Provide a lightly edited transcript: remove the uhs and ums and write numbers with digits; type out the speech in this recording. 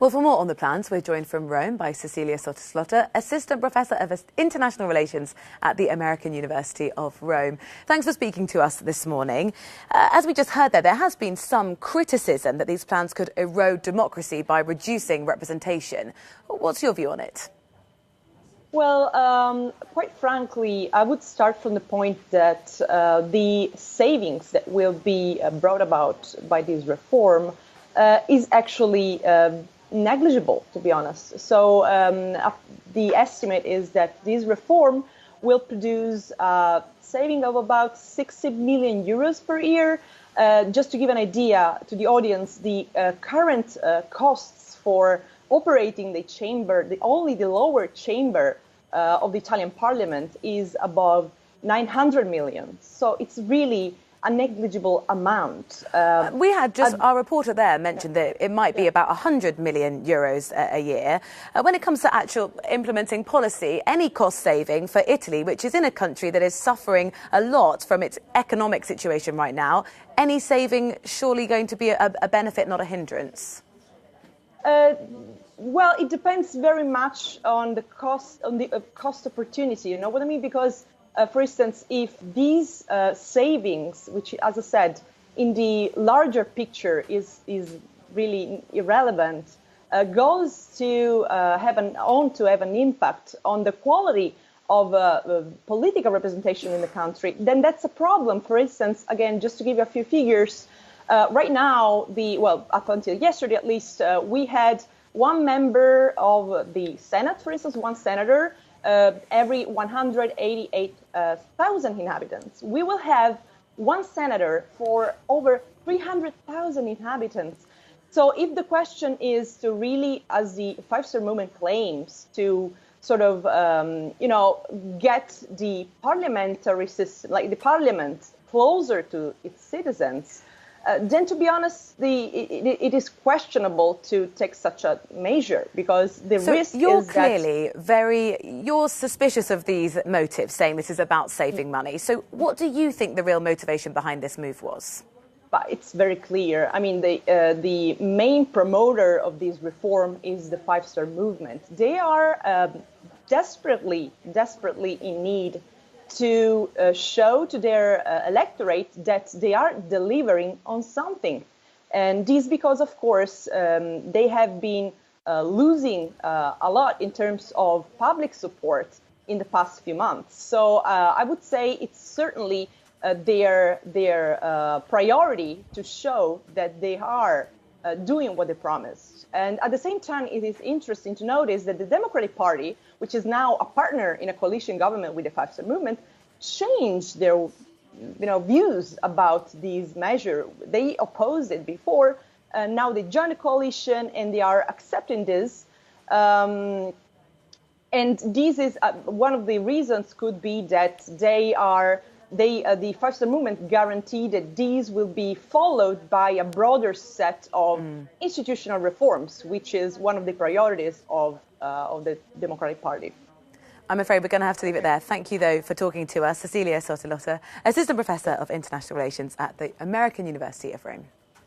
Well, for more on the plans, we're joined from Rome by Cecilia Sottilotta, Assistant Professor of International Relations at the American University of Rome. Thanks for speaking to us this morning. As we just heard there has been some criticism that these plans could erode democracy by reducing representation. What's your view on it? Well, quite frankly, I would start from the point that the savings that will be brought about by this reform is actually negligible, to be honest. So the estimate is that this reform will produce a saving of about 60 million euros per year. Just to give an idea to the audience, the current costs for operating the chamber, only the lower chamber of the Italian parliament is above 900 million. So it's really a negligible amount. We had just, our reporter there mentioned that it might be about 100 million euros a year. When it comes to actual implementing policy, any cost saving for Italy, which is in a country that is suffering a lot from its economic situation right now, any saving surely going to be a benefit, not a hindrance? Well, it depends very much on the cost opportunity. You know what I mean? Because for instance, if these savings, which, as I said, in the larger picture is really irrelevant, goes to have an impact on the quality of political representation in the country, then that's a problem. For instance, again, just to give you a few figures, right now, up until yesterday at least, we had one member of the Senate, for instance, one senator, every 188,000 inhabitants. We will have one senator for over 300,000 inhabitants. So if the question is to really, as the five-star movement claims, to sort of, get the parliamentary system, like the parliament, closer to its citizens, then, to be honest, it is questionable to take such a measure, because the risk you're is clearly you're suspicious of these motives, saying this is about saving money. So what do you think the real motivation behind this move was? But it's very clear. I mean, the main promoter of this reform is the five-star movement. They are desperately in need to show to their electorate that they are delivering on something. And this because, of course, they have been losing a lot in terms of public support in the past few months. So I would say it's certainly their priority to show that they are doing what they promised. And at the same time, it is interesting to notice that the Democratic Party, which is now a partner in a coalition government with the five-star movement, changed their views about these measures. They opposed it before, and now they joined the coalition and they are accepting this. And this is one of the reasons could be that the five-star movement guarantee that these will be followed by a broader set of institutional reforms, which is one of the priorities of the Democratic Party. I'm afraid we're going to have to leave it there. Thank you, though, for talking to us. Cecilia Sottilotta, Assistant Professor of International Relations at the American University of Rome.